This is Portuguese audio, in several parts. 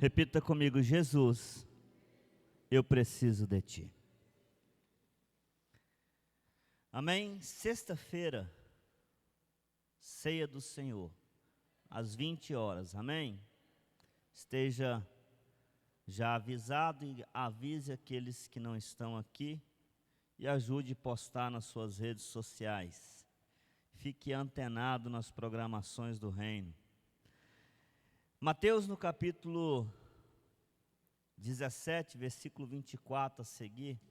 Repita comigo: Jesus, eu preciso de ti. Amém? Sexta-feira, ceia do Senhor, às 20 horas, amém? Esteja já avisado e avise aqueles que não estão aqui e ajude a postar nas suas redes sociais. Fique antenado nas programações do reino. Mateus no capítulo 17, versículo 24 a seguir.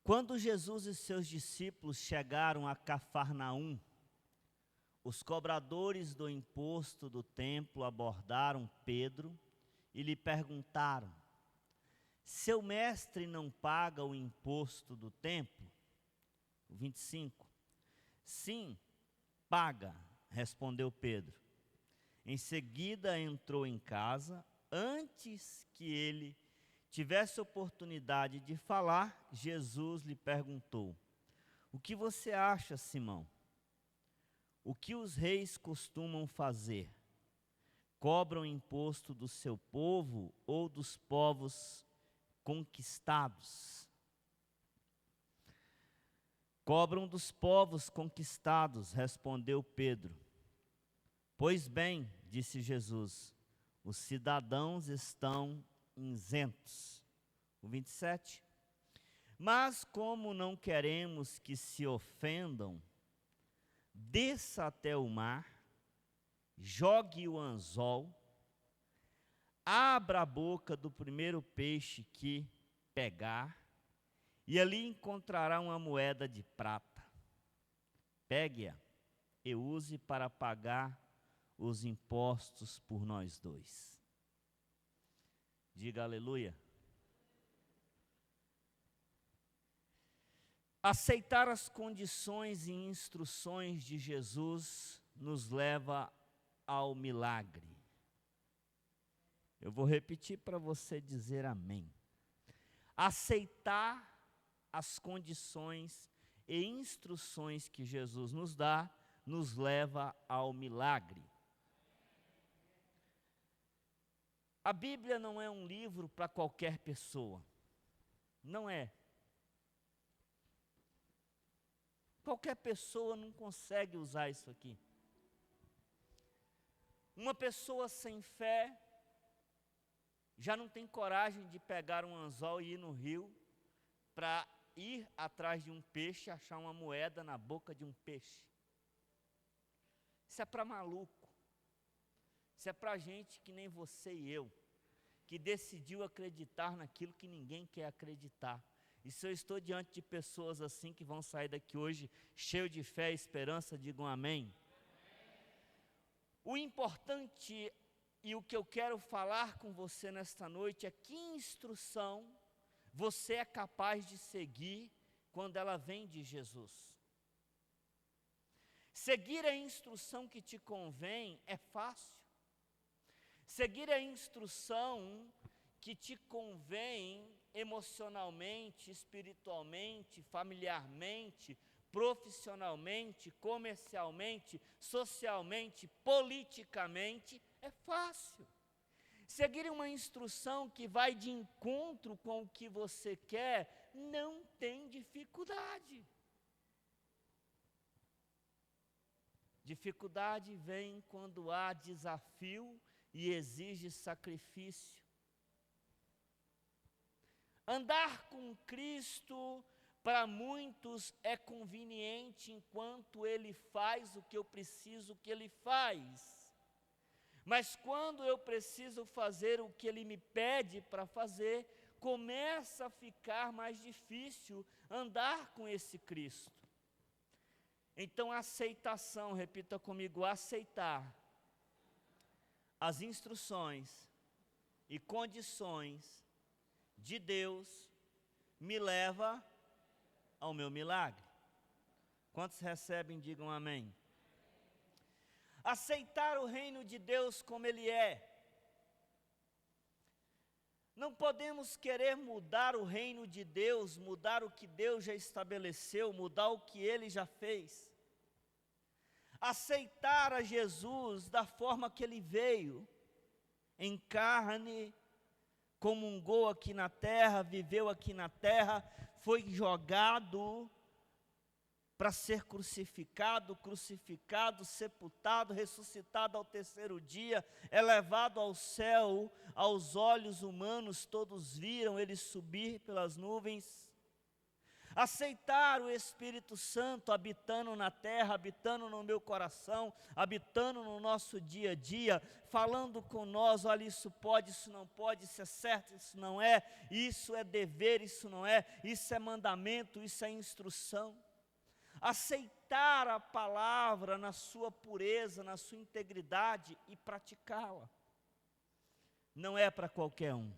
Quando Jesus e seus discípulos chegaram a Cafarnaum, os cobradores do imposto do templo abordaram Pedro e lhe perguntaram: seu mestre não paga o imposto do templo? 25. Sim, paga, respondeu Pedro. Em seguida entrou em casa. Antes que ele tivesse oportunidade de falar, Jesus lhe perguntou: o que você acha, Simão? O que os reis costumam fazer? Cobram imposto do seu povo ou dos povos conquistados? Cobram dos povos conquistados, respondeu Pedro. Pois bem, disse Jesus, os cidadãos estão isentos. O 27. Mas como não queremos que se ofendam, desça até o mar, jogue o anzol, abra a boca do primeiro peixe que pegar, e ali encontrará uma moeda de prata. Pegue-a e use para pagar os impostos por nós dois. Diga aleluia. Aceitar as condições e instruções de Jesus nos leva ao milagre. Eu vou repetir para você dizer amém. Aceitar as condições e instruções que Jesus nos dá nos leva ao milagre. A Bíblia não é um livro para qualquer pessoa. Não é. Qualquer pessoa não consegue usar isso aqui. Uma pessoa sem fé já não tem coragem de pegar um anzol e ir no rio para ir atrás de um peixe e achar uma moeda na boca de um peixe. Isso é para maluco. Isso é para gente que nem você e eu, que decidiu acreditar naquilo que ninguém quer acreditar. E se eu estou diante de pessoas assim que vão sair daqui hoje cheio de fé e esperança, digam amém. O importante e o que eu quero falar com você nesta noite é que instrução você é capaz de seguir quando ela vem de Jesus. Seguir a instrução que te convém é fácil. Seguir a instrução que te convém emocionalmente, espiritualmente, familiarmente, profissionalmente, comercialmente, socialmente, politicamente, é fácil. Seguir uma instrução que vai de encontro com o que você quer, não tem dificuldade. Dificuldade vem quando há desafio e exige sacrifício. Andar com Cristo, para muitos, é conveniente enquanto Ele faz o que eu preciso que Ele faz. Mas quando eu preciso fazer o que Ele me pede para fazer, começa a ficar mais difícil andar com esse Cristo. Então, aceitação, repita comigo, aceitar as instruções e condições de Deus me leva ao meu milagre. Quantos recebem, digam amém. Aceitar o reino de Deus como ele é. Não podemos querer mudar o reino de Deus, mudar o que Deus já estabeleceu, mudar o que Ele já fez. aceitar a Jesus da forma que ele veio, em carne, comungou aqui na terra, viveu aqui na terra, foi jogado para ser crucificado, sepultado, ressuscitado ao terceiro dia, elevado ao céu, aos olhos humanos, todos viram ele subir pelas nuvens. Aceitar o Espírito Santo habitando na terra, habitando no meu coração, habitando no nosso dia a dia, falando com nós, olha, isso pode, isso não pode, isso é certo, isso não é, isso é dever, isso não é, isso é mandamento, isso é instrução. Aceitar a palavra na sua pureza, na sua integridade e praticá-la. Não é para qualquer um.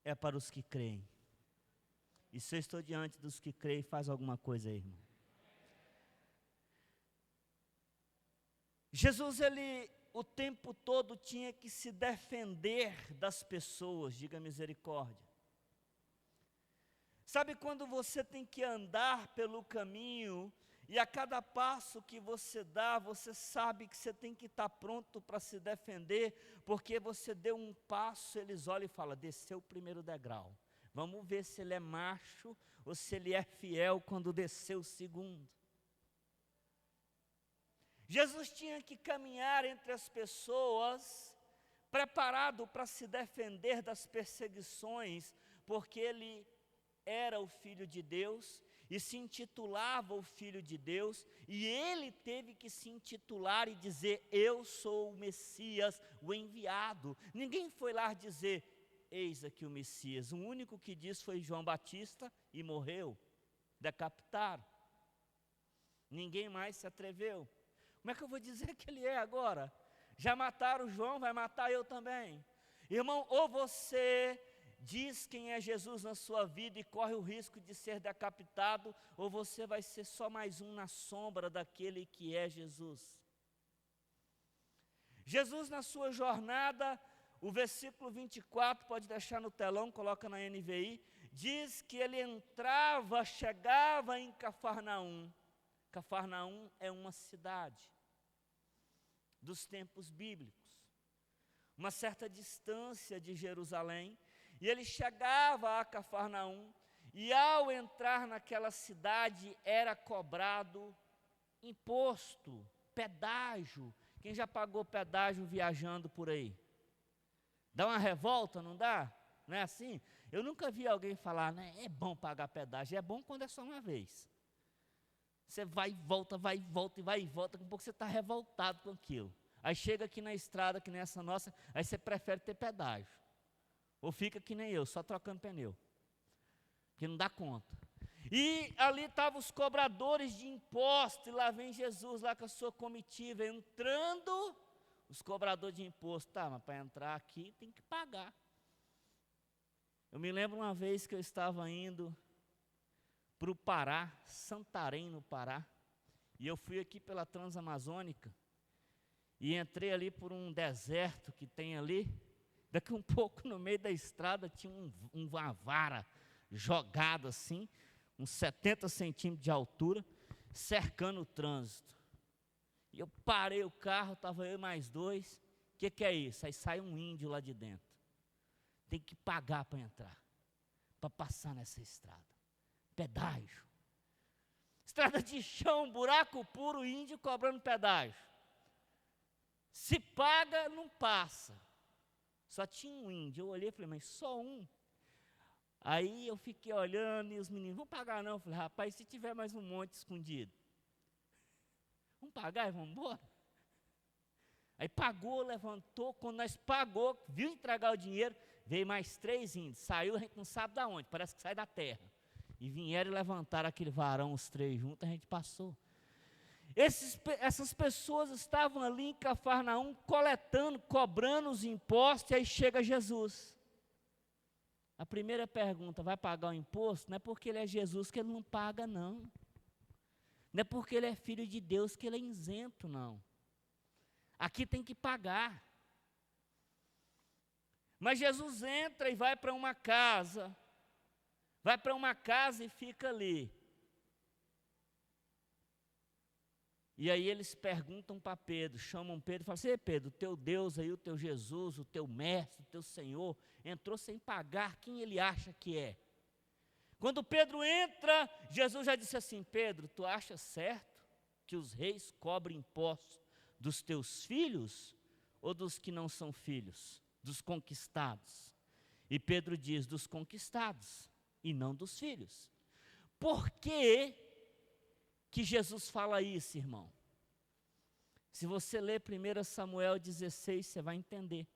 É para os que creem. E se eu estou diante dos que creem, faz alguma coisa aí, irmão. Jesus, ele o tempo todo tinha que se defender das pessoas, diga misericórdia. Sabe quando você tem que andar pelo caminho e a cada passo que você dá, você sabe que você tem que estar pronto para se defender, porque você deu um passo, eles olham e falam, desceu o primeiro degrau. Vamos ver se ele é macho ou se ele é fiel quando desceu o segundo. Jesus tinha que caminhar entre as pessoas, preparado para se defender das perseguições, porque ele era o Filho de Deus e se intitulava o Filho de Deus, e ele teve que se intitular e dizer, eu sou o Messias, o enviado. Ninguém foi lá dizer, eis aqui o Messias. O único que disse foi João Batista e morreu, decapitaram. Ninguém mais se atreveu. Como é que eu vou dizer que ele é agora? Já mataram João, vai matar eu também. Irmão, ou você diz quem é Jesus na sua vida e corre o risco de ser decapitado, ou você vai ser só mais um na sombra daquele que é Jesus. Jesus na sua jornada, o versículo 24, pode deixar no telão, coloca na NVI, diz que ele entrava, chegava em Cafarnaum. Cafarnaum é uma cidade dos tempos bíblicos, uma certa distância de Jerusalém, e ele chegava a Cafarnaum, e ao entrar naquela cidade era cobrado imposto, pedágio. Quem já pagou pedágio viajando por aí? Dá uma revolta, não dá? Não é assim? Eu nunca vi alguém falar, né? É bom pagar pedágio, é bom quando é só uma vez. Você vai e volta, vai e volta, e vai e volta, daqui a pouco você está revoltado com aquilo. Aí chega aqui na estrada, que nessa nossa, aí você prefere ter pedágio. Ou fica que nem eu, só trocando pneu. Porque não dá conta. E ali estavam os cobradores de imposto, e lá vem Jesus, lá com a sua comitiva, entrando, os cobradores de imposto, tá, mas para entrar aqui tem que pagar. Eu me lembro uma vez que eu estava indo para o Pará, Santarém, no Pará, e eu fui aqui pela Transamazônica, e entrei ali por um deserto que tem ali. Daqui um pouco, no meio da estrada, tinha uma vara jogada assim, uns 70 centímetros de altura, cercando o trânsito. E eu parei o carro, estava eu e mais dois. O que é isso? Aí sai um índio lá de dentro. Tem que pagar para entrar, para passar nessa estrada. Pedágio. Estrada de chão, buraco puro, índio cobrando pedágio. Se paga, não passa. Só tinha um índio. Eu olhei e falei, mas só um? Aí eu fiquei olhando e os meninos, vão pagar não? Eu falei, rapaz, se tiver mais um monte escondido, vamos pagar e vamos embora? Aí pagou, levantou, quando nós pagou, viu entregar o dinheiro, veio mais 3 índios, saiu, a gente não sabe de onde, parece que sai da terra. E vieram e levantaram aquele varão, os 3 juntos, a gente passou. Essas pessoas estavam ali em Cafarnaum, coletando, cobrando os impostos, e aí chega Jesus. A primeira pergunta, vai pagar o imposto? Não é porque ele é Jesus que ele não paga, não. Não é porque ele é filho de Deus que ele é isento, não. Aqui tem que pagar. Mas Jesus entra e vai para uma casa. Vai para uma casa e fica ali. E aí eles perguntam para Pedro, chamam Pedro e falam assim: Ei, Pedro, o teu Deus aí, o teu Jesus, o teu mestre, o teu Senhor, entrou sem pagar, quem ele acha que é? Quando Pedro entra, Jesus já disse assim: Pedro, tu achas certo que os reis cobrem impostos dos teus filhos ou dos que não são filhos, dos conquistados? E Pedro diz: dos conquistados e não dos filhos. Por que Jesus fala isso, irmão? Se você ler 1 Samuel 16, você vai entender.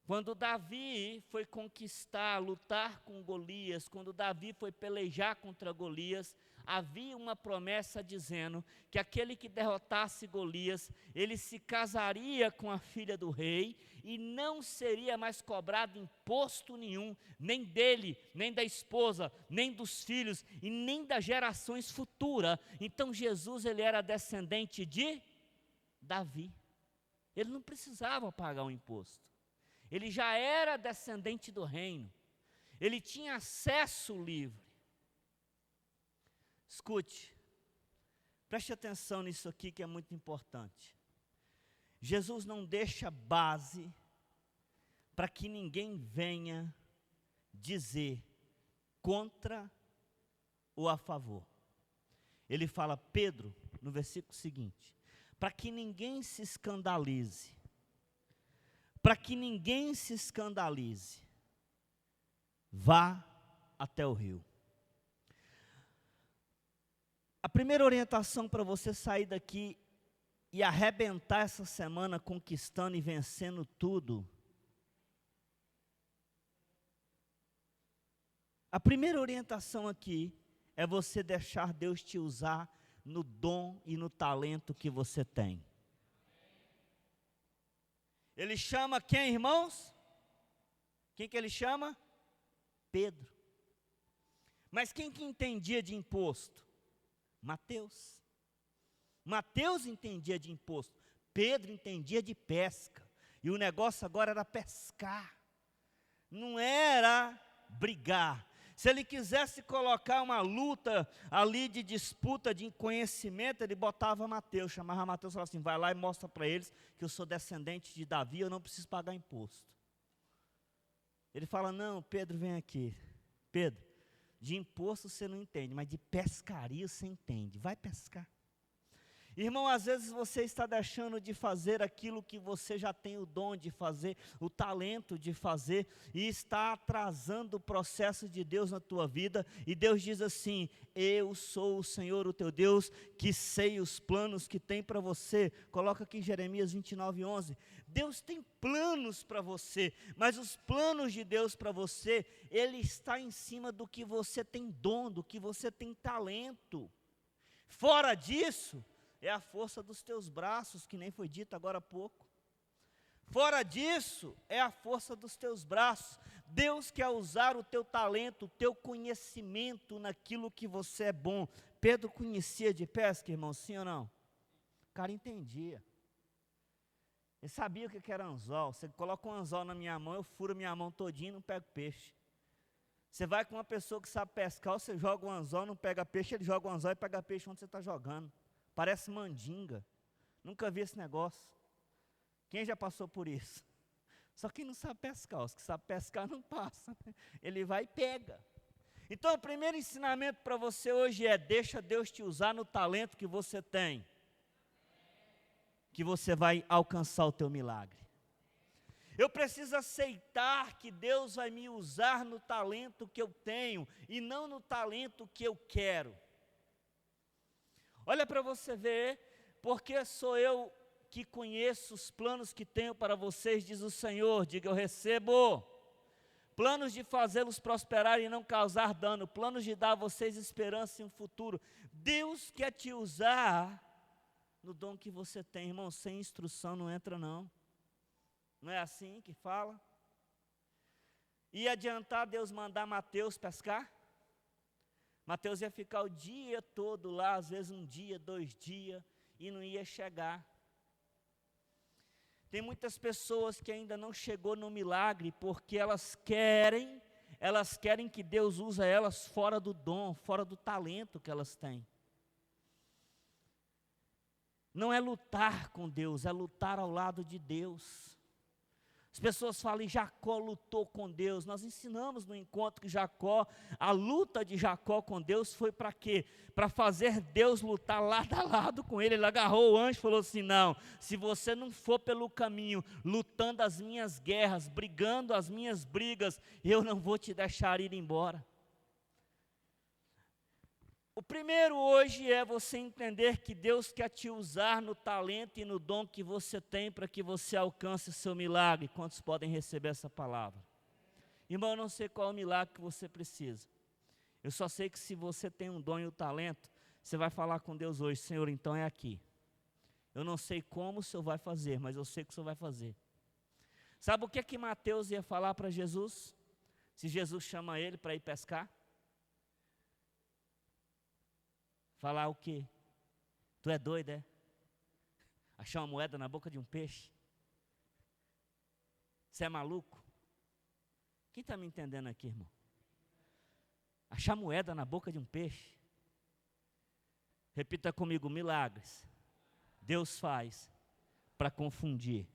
Quando Davi foi conquistar, lutar com Golias, quando Davi foi pelejar contra Golias, havia uma promessa dizendo que aquele que derrotasse Golias, ele se casaria com a filha do rei e não seria mais cobrado imposto nenhum, nem dele, nem da esposa, nem dos filhos e nem das gerações futuras. Então Jesus, ele era descendente de Davi. Ele não precisava pagar o imposto. Ele já era descendente do reino. Ele tinha acesso livre. Escute, preste atenção nisso aqui que é muito importante. Jesus não deixa base para que ninguém venha dizer contra ou a favor. Ele fala, Pedro, no versículo seguinte, para que ninguém se escandalize. Para que ninguém se escandalize, vá até o rio. A primeira orientação para você sair daqui e arrebentar essa semana conquistando e vencendo tudo. A primeira orientação aqui é você deixar Deus te usar no dom e no talento que você tem. Ele chama quem, irmãos? Quem que ele chama? Pedro. Mas quem que entendia de imposto? Mateus. Mateus entendia de imposto. Pedro entendia de pesca. E o negócio agora era pescar. Não era brigar. Se ele quisesse colocar uma luta ali de disputa, de conhecimento, ele botava Mateus, chamava Mateus e falava assim, vai lá e mostra para eles que eu sou descendente de Davi, eu não preciso pagar imposto. Ele fala, não, Pedro, vem aqui. Pedro, de imposto você não entende, mas de pescaria você entende, vai pescar. Irmão, às vezes você está deixando de fazer aquilo que você já tem o dom de fazer, o talento de fazer, e está atrasando o processo de Deus na tua vida, e Deus diz assim, eu sou o Senhor, o teu Deus, que sei os planos que tem para você. Coloca aqui Jeremias 29:11, Deus tem planos para você, mas os planos de Deus para você, ele está em cima do que você tem dom, do que você tem talento. Fora disso, é a força dos teus braços, que nem foi dito agora há pouco. Fora disso, é a força dos teus braços. Deus quer usar o teu talento, o teu conhecimento naquilo que você é bom. Pedro conhecia de pesca, irmão, sim ou não? O cara entendia. Ele sabia o que era anzol. Você coloca um anzol na minha mão, eu furo minha mão todinha e não pego peixe. Você vai com uma pessoa que sabe pescar, você joga um anzol, não pega peixe, ele joga um anzol e pega peixe onde você está jogando. Parece mandinga. Nunca vi esse negócio. Quem já passou por isso? Só quem não sabe pescar. Os que sabem pescar não passa. Ele vai e pega. Então, o primeiro ensinamento para você hoje é: deixa Deus te usar no talento que você tem, que você vai alcançar o teu milagre. Eu preciso aceitar que Deus vai me usar no talento que eu tenho e não no talento que eu quero. Olha para você ver, porque sou eu que conheço os planos que tenho para vocês, diz o Senhor. Diga, eu recebo planos de fazê-los prosperar e não causar dano, planos de dar a vocês esperança e um futuro. Deus quer te usar no dom que você tem, irmão. Sem instrução não entra não. Não é assim que fala? Ia adiantar Deus mandar Mateus pescar? Mateus ia ficar o dia todo lá, às vezes 1 dia, 2 dias, e não ia chegar. Tem muitas pessoas que ainda não chegou no milagre, porque elas querem que Deus use elas fora do dom, fora do talento que elas têm. não é lutar com Deus, é lutar ao lado de Deus. As pessoas falam, Jacó lutou com Deus. Nós ensinamos no encontro que Jacó, a luta de Jacó com Deus foi para quê? Para fazer Deus lutar lado a lado com ele. Ele agarrou o anjo e falou assim, não, se você não for pelo caminho, lutando as minhas guerras, brigando as minhas brigas, eu não vou te deixar ir embora. O primeiro hoje é você entender que Deus quer te usar no talento e no dom que você tem para que você alcance o seu milagre. Quantos podem receber essa palavra? Irmão, eu não sei qual é o milagre que você precisa. Eu só sei que se você tem um dom e um talento, você vai falar com Deus hoje, Senhor, então é aqui. Eu não sei como o Senhor vai fazer, mas eu sei que o Senhor vai fazer. Sabe o que Mateus ia falar para Jesus? Se Jesus chama ele para ir pescar? Falar o quê? Tu é doido, é? Achar uma moeda na boca de um peixe? Você é maluco? Quem está me entendendo aqui, irmão? Achar moeda na boca de um peixe? Repita comigo, milagres. Deus faz para confundir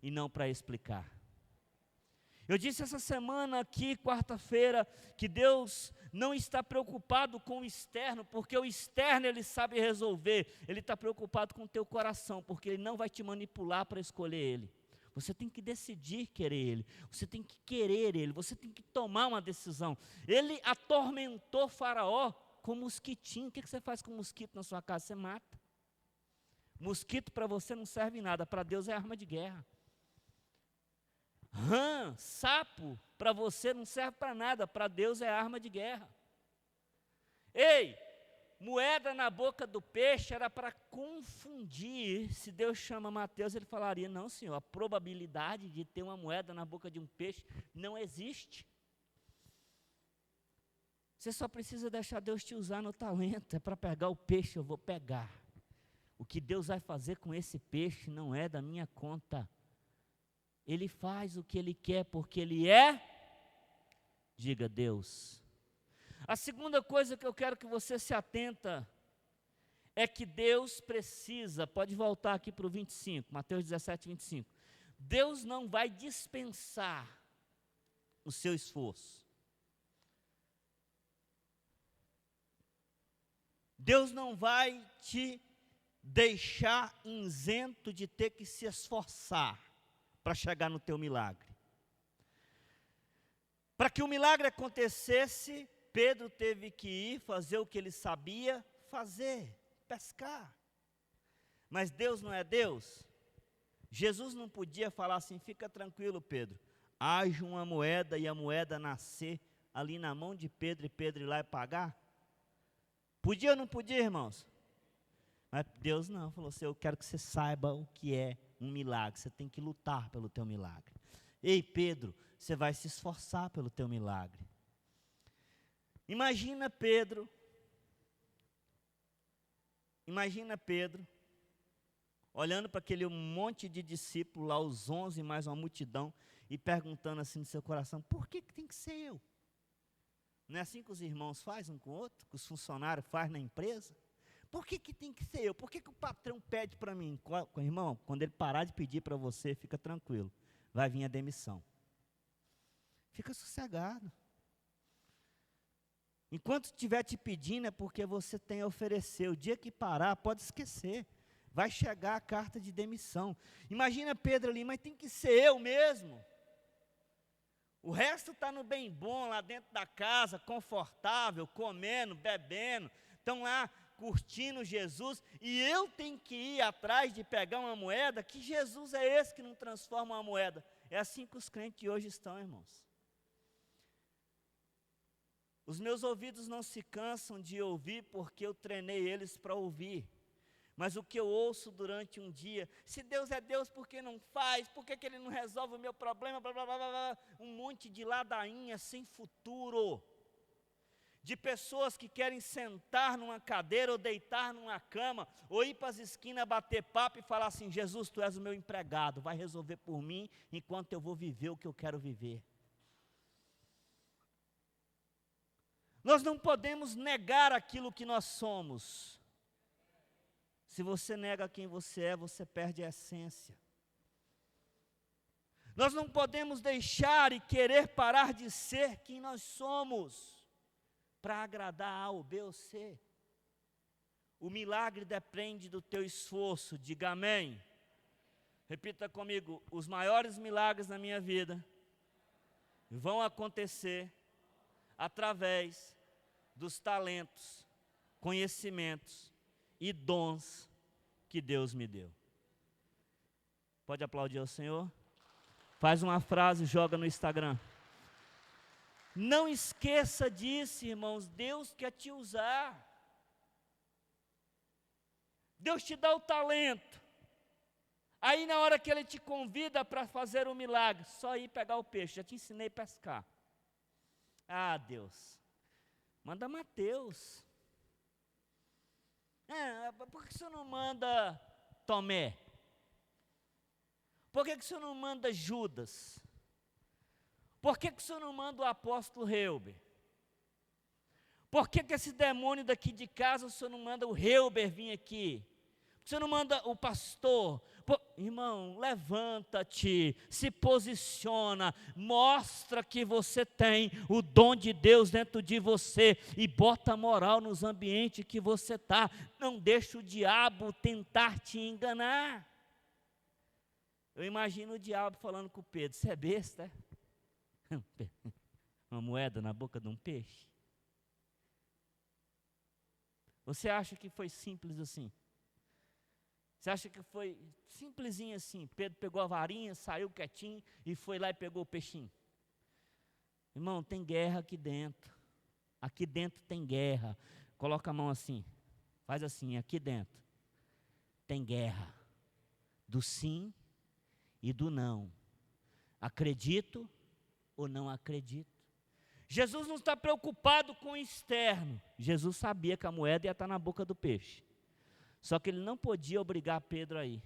e não para explicar. Eu disse essa semana aqui, quarta-feira, que Deus não está preocupado com o externo, porque o externo Ele sabe resolver. Ele está preocupado com o teu coração, porque Ele não vai te manipular para escolher Ele. Você tem que decidir querer Ele, você tem que querer Ele, você tem que tomar uma decisão. Ele atormentou Faraó com mosquitinho. O que você faz com mosquito na sua casa? Você mata. Mosquito para você não serve nada, para Deus é arma de guerra. Rã, sapo, para você não serve para nada, para Deus é arma de guerra. Ei, moeda na boca do peixe era para confundir. Se Deus chama Mateus, ele falaria, não senhor, a probabilidade de ter uma moeda na boca de um peixe não existe. Você só precisa deixar Deus te usar no talento, é para pegar o peixe, eu vou pegar. O que Deus vai fazer com esse peixe não é da minha conta. Ele faz o que Ele quer, porque Ele é, diga Deus. A segunda coisa que eu quero que você se atenta, é que Deus precisa, pode voltar aqui para o 25, Mateus 17, 25. Deus não vai dispensar o seu esforço. Deus não vai te deixar isento de ter que se esforçar para chegar no teu milagre. Para que o milagre acontecesse, Pedro teve que ir fazer o que ele sabia fazer, pescar. Mas Deus não é Deus? Jesus não podia falar assim, fica tranquilo Pedro, haja uma moeda e a moeda nascer ali na mão de Pedro e Pedro ir lá e pagar? Podia ou não podia, irmãos? Mas Deus não, falou assim, eu quero que você saiba o que é um milagre, você tem que lutar pelo teu milagre. Ei Pedro, você vai se esforçar pelo teu milagre. Imagina Pedro, olhando para aquele monte de discípulos lá, os 11 mais uma multidão, e perguntando assim no seu coração, por que tem que ser eu? Não é assim que os irmãos fazem um com o outro, que os funcionários fazem na empresa? Por que tem que ser eu? Por que o patrão pede para mim? Irmão, quando ele parar de pedir para você, fica tranquilo. Vai vir a demissão. Fica sossegado. Enquanto estiver te pedindo é porque você tem a oferecer. O dia que parar, pode esquecer. Vai chegar a carta de demissão. Imagina Pedro ali, mas tem que ser eu mesmo. O resto está no bem bom, lá dentro da casa, confortável, comendo, bebendo. Estão lá curtindo Jesus, e eu tenho que ir atrás de pegar uma moeda, que Jesus é esse que não transforma uma moeda. É assim que os crentes de hoje estão, irmãos. Os meus ouvidos não se cansam de ouvir, porque eu treinei eles para ouvir. Mas o que eu ouço durante um dia, se Deus é Deus, por que não faz? Por que Ele não resolve o meu problema? Blá, blá, blá, blá, um monte de ladainha sem futuro. De pessoas que querem sentar numa cadeira ou deitar numa cama, ou ir para as esquinas bater papo e falar assim, Jesus, Tu és o meu empregado, vai resolver por mim, enquanto eu vou viver o que eu quero viver. Nós não podemos negar aquilo que nós somos. Se você nega quem você é, você perde a essência. Nós não podemos deixar e querer parar de ser quem nós somos para agradar A ou B ou C. O milagre depende do teu esforço. Diga amém. Repita comigo: os maiores milagres na minha vida vão acontecer através dos talentos, conhecimentos e dons que Deus me deu. Pode aplaudir ao Senhor? Faz uma frase e joga no Instagram. Não esqueça disso, irmãos. Deus quer te usar. Deus te dá o talento. Aí na hora que Ele te convida para fazer um milagre, só ir pegar o peixe. Já te ensinei a pescar. Ah, Deus, manda Mateus. Por que o Senhor não manda Tomé? Por que o Senhor não manda Judas? Por que o Senhor não manda o apóstolo Reuber? Por que esse demônio daqui de casa, o Senhor não manda o Reuber vir aqui? Por que o Senhor não manda o pastor? Irmão, levanta-te, se posiciona, mostra que você tem o dom de Deus dentro de você e bota moral nos ambientes que você está. Não deixa o diabo tentar te enganar. Eu imagino o diabo falando com o Pedro: você é besta, é? Uma moeda na boca de um peixe? Você acha que foi simples assim? Você acha que foi simplesinho assim? Pedro pegou a varinha, saiu quietinho e foi lá e pegou o peixinho. Irmão, tem guerra aqui dentro. Aqui dentro tem guerra. Coloca a mão assim. Faz assim, aqui dentro. Tem guerra. Do sim e do não. Acredito ou não acredito? Jesus não está preocupado com o externo. Jesus sabia que a moeda ia estar na boca do peixe. Só que ele não podia obrigar Pedro a ir.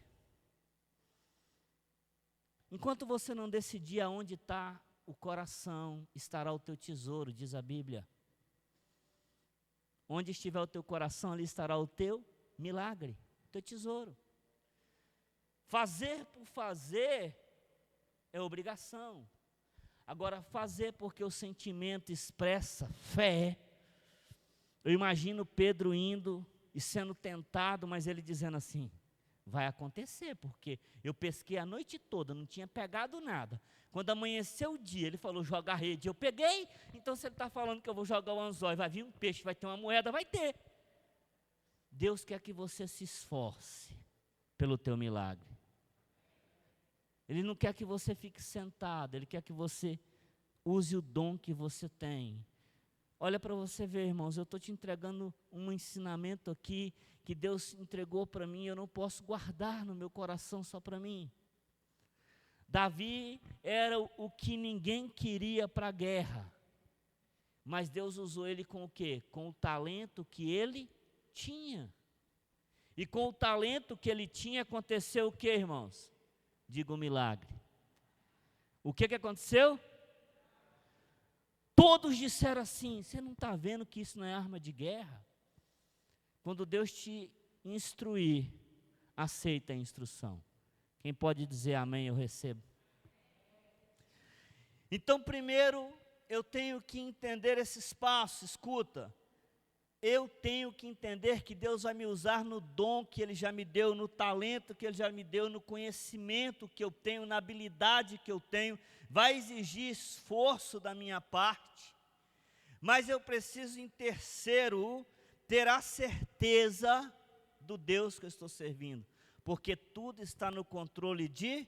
Enquanto você não decidir aonde está o coração, estará o teu tesouro, diz a Bíblia. Onde estiver o teu coração, ali estará o teu milagre, o teu tesouro. Fazer por fazer é obrigação. Agora, fazer porque o sentimento expressa fé. Eu imagino Pedro indo e sendo tentado, mas ele dizendo assim: vai acontecer, porque eu pesquei a noite toda, não tinha pegado nada. Quando amanheceu o dia, ele falou: joga a rede. Eu peguei, então se ele está falando que eu vou jogar o anzol, vai vir um peixe, vai ter uma moeda, vai ter. Deus quer que você se esforce pelo teu milagre. Ele não quer que você fique sentado, Ele quer que você use o dom que você tem. Olha para você ver, irmãos, eu estou te entregando um ensinamento aqui que Deus entregou para mim, eu não posso guardar no meu coração só para mim. Davi era o que ninguém queria para a guerra, mas Deus usou ele com o quê? Com o talento que ele tinha. E com o talento que ele tinha aconteceu o quê, irmãos? Diga um milagre. O que aconteceu? Todos disseram assim: você não está vendo que isso não é arma de guerra? Quando Deus te instruir, aceita a instrução. Quem pode dizer amém, eu recebo. Então, primeiro, eu tenho que entender esse espaço, escuta. Eu tenho que entender que Deus vai me usar no dom que Ele já me deu, no talento que Ele já me deu, no conhecimento que eu tenho, na habilidade que eu tenho. Vai exigir esforço da minha parte, mas eu preciso, em terceiro, ter a certeza do Deus que eu estou servindo, porque tudo está no controle de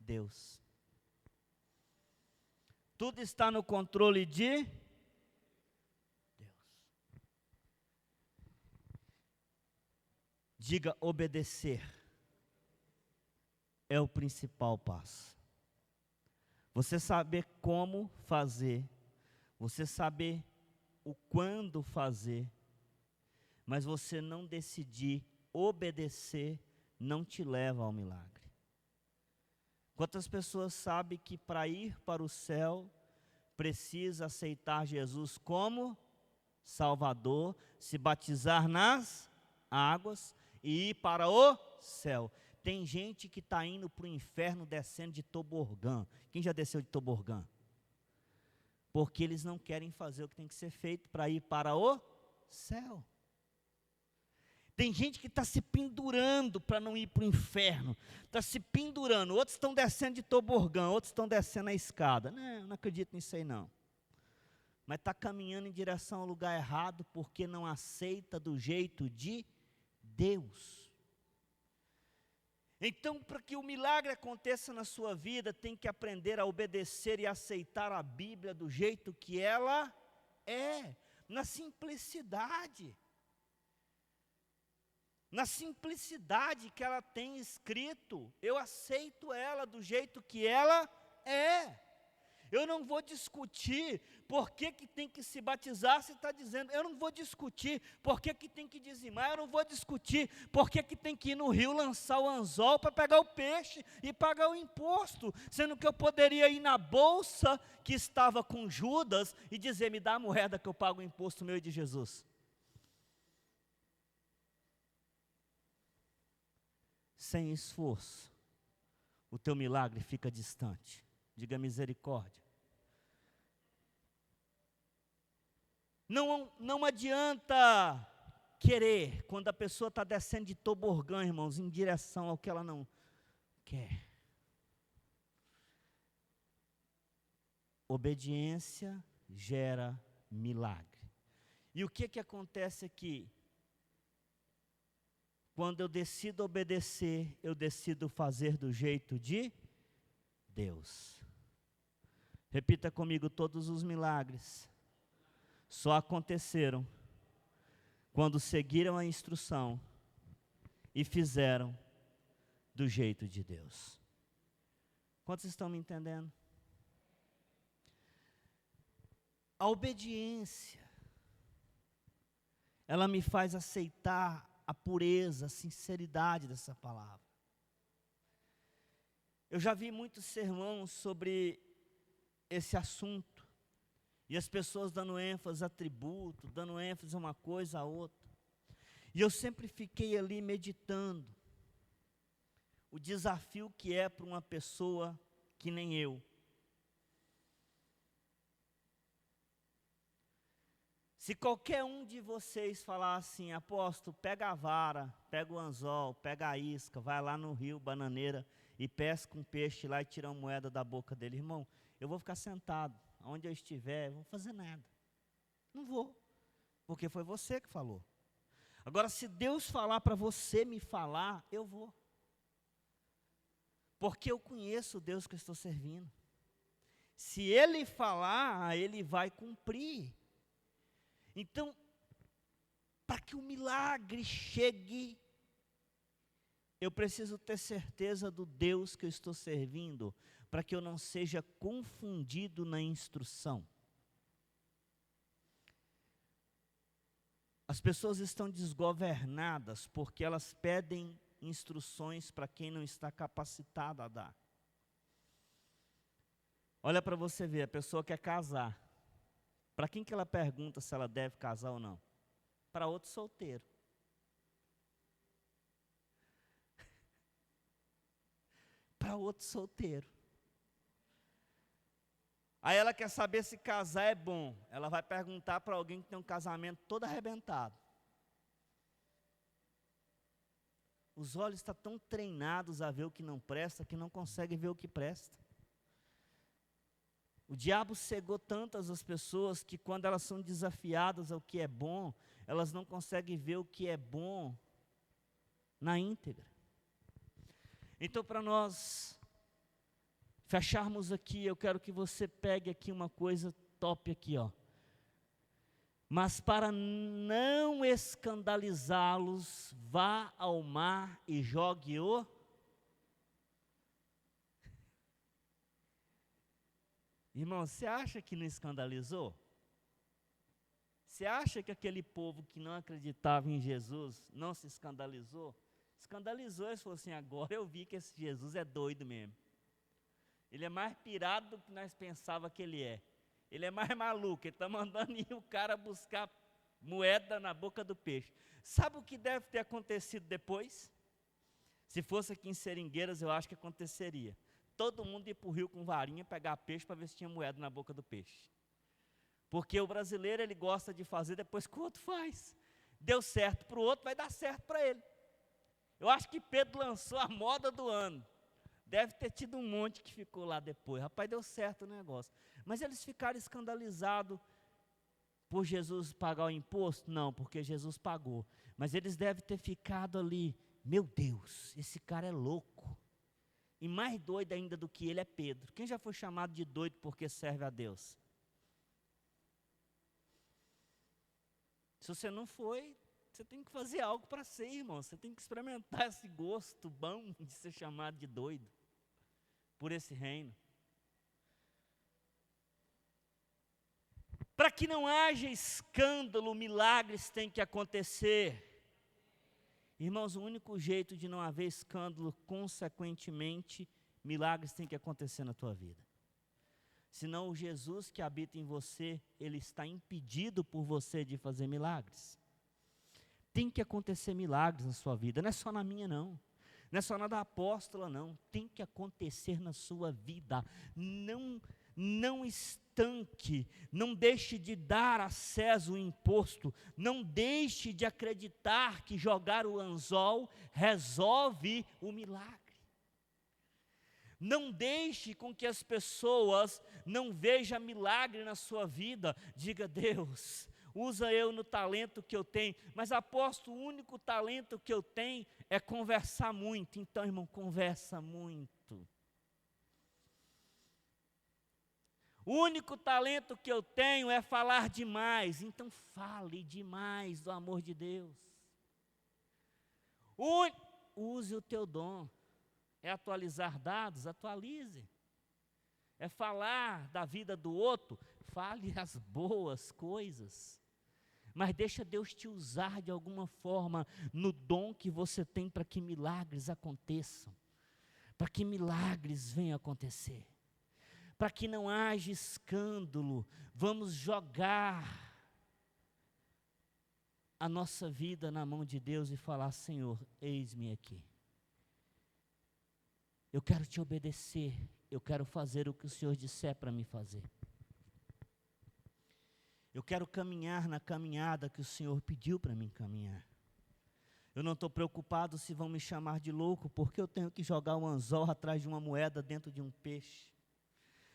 Deus. Tudo está no controle de Deus. Diga: obedecer é o principal passo. Você saber como fazer, você saber o quando fazer, mas você não decidir obedecer, não te leva ao milagre. Quantas pessoas sabem que para ir para o céu, precisa aceitar Jesus como Salvador, se batizar nas águas e ir para o céu. Tem gente que está indo para o inferno descendo de tobogã. Quem já desceu de tobogã? Porque eles não querem fazer o que tem que ser feito para ir para o céu. Tem gente que está se pendurando para não ir para o inferno. Está se pendurando. Outros estão descendo de tobogã, outros estão descendo a escada. Não acredito nisso aí não. Mas está caminhando em direção ao lugar errado porque não aceita do jeito de Deus. Então, para que o milagre aconteça na sua vida, tem que aprender a obedecer e aceitar a Bíblia do jeito que ela é, na simplicidade. Na simplicidade que ela tem escrito, eu aceito ela do jeito que ela é. Eu não vou discutir por que tem que se batizar, se está dizendo. Eu não vou discutir por que tem que dizimar. Eu não vou discutir por que tem que ir no rio lançar o anzol para pegar o peixe e pagar o imposto. Sendo que eu poderia ir na bolsa que estava com Judas e dizer, me dá a moeda que eu pago o imposto meu e de Jesus. Sem esforço, o teu milagre fica distante. Diga misericórdia. Não adianta querer, quando a pessoa está descendo de tobogã, irmãos, em direção ao que ela não quer. Obediência gera milagre. E o que acontece aqui? Quando eu decido obedecer, eu decido fazer do jeito de Deus. Repita comigo, todos os milagres só aconteceram quando seguiram a instrução e fizeram do jeito de Deus. Quantos estão me entendendo? A obediência, ela me faz aceitar a pureza, a sinceridade dessa palavra. Eu já vi muitos sermões sobre esse assunto, e as pessoas dando ênfase a tributo, dando ênfase a uma coisa, a outra. E eu sempre fiquei ali meditando o desafio que é para uma pessoa que nem eu. Se qualquer um de vocês falar assim, apóstolo, pega a vara, pega o anzol, pega a isca, vai lá no rio Bananeira e pesca um peixe lá e tira uma moeda da boca dele, irmão, eu vou ficar sentado, onde eu estiver, não vou fazer nada. Não vou, porque foi você que falou. Agora, se Deus falar para você me falar, eu vou. Porque eu conheço o Deus que eu estou servindo. Se Ele falar, Ele vai cumprir. Então, para que o milagre chegue, eu preciso ter certeza do Deus que eu estou servindo, para que eu não seja confundido na instrução. As pessoas estão desgovernadas porque elas pedem instruções para quem não está capacitado a dar. Olha para você ver, a pessoa quer casar. Para quem que ela pergunta se ela deve casar ou não? Para outro solteiro. Para outro solteiro. Aí ela quer saber se casar é bom. Ela vai perguntar para alguém que tem um casamento todo arrebentado. Os olhos estão tão treinados a ver o que não presta, que não conseguem ver o que presta. O diabo cegou tantas as pessoas que quando elas são desafiadas ao que é bom, elas não conseguem ver o que é bom na íntegra. Então, para nós fecharmos aqui, eu quero que você pegue aqui uma coisa top aqui, ó. Mas para não escandalizá-los, vá ao mar e jogue-o. Irmão, você acha que não escandalizou? Você acha que aquele povo que não acreditava em Jesus não se escandalizou? Escandalizou, eles falaram assim, agora eu vi que esse Jesus é doido mesmo. Ele é mais pirado do que nós pensávamos que ele é. Ele é mais maluco, ele está mandando ir o cara buscar moeda na boca do peixe. Sabe o que deve ter acontecido depois? Se fosse aqui em Seringueiras, eu acho que aconteceria. Todo mundo ia para o rio com varinha pegar peixe para ver se tinha moeda na boca do peixe. Porque o brasileiro, ele gosta de fazer depois que o outro faz. Deu certo para o outro, vai dar certo para ele. Eu acho que Pedro lançou a moda do ano. Deve ter tido um monte que ficou lá depois. Rapaz, deu certo o negócio. Mas eles ficaram escandalizados por Jesus pagar o imposto? Não, porque Jesus pagou. Mas eles devem ter ficado ali. Meu Deus, esse cara é louco. E mais doido ainda do que ele é Pedro. Quem já foi chamado de doido porque serve a Deus? Se você não foi, você tem que fazer algo para ser, irmão. Você tem que experimentar esse gosto bom de ser chamado de doido por esse reino. Para que não haja escândalo, milagres têm que acontecer. Irmãos, o único jeito de não haver escândalo, consequentemente, milagres têm que acontecer na tua vida. Senão o Jesus que habita em você, ele está impedido por você de fazer milagres. Tem que acontecer milagres na sua vida, não é só na minha não. Não é só na da apóstola não, tem que acontecer na sua vida. Não estanque, não deixe de dar a César o imposto, não deixe de acreditar que jogar o anzol resolve o milagre. Não deixe com que as pessoas não vejam milagre na sua vida. Diga, Deus, usa eu no talento que eu tenho. Mas aposto, o único talento que eu tenho é conversar muito. Então, irmão, conversa muito. O único talento que eu tenho é falar demais. Então, fale demais do amor de Deus. Use o teu dom. É atualizar dados? Atualize. É falar da vida do outro? Fale as boas coisas. Mas deixa Deus te usar de alguma forma no dom que você tem para que milagres aconteçam. Para que milagres venham acontecer. Para que não haja escândalo. Vamos jogar a nossa vida na mão de Deus e falar, Senhor, eis-me aqui. Eu quero te obedecer, eu quero fazer o que o Senhor disser para me fazer. Eu quero caminhar na caminhada que o Senhor pediu para mim caminhar. Eu não estou preocupado se vão me chamar de louco, porque eu tenho que jogar um anzol atrás de uma moeda dentro de um peixe.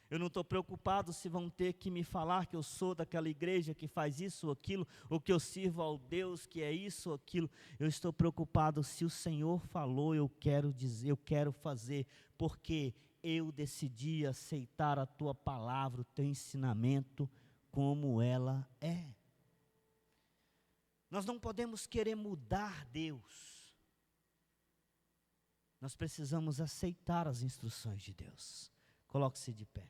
Eu não estou preocupado se vão ter que me falar que eu sou daquela igreja que faz isso ou aquilo, ou que eu sirvo ao Deus que é isso ou aquilo. Eu estou preocupado se o Senhor falou, eu quero dizer, eu quero fazer, porque eu decidi aceitar a tua palavra, o teu ensinamento, como ela é. Nós não podemos querer mudar Deus. Nós precisamos aceitar as instruções de Deus. Coloque-se de pé.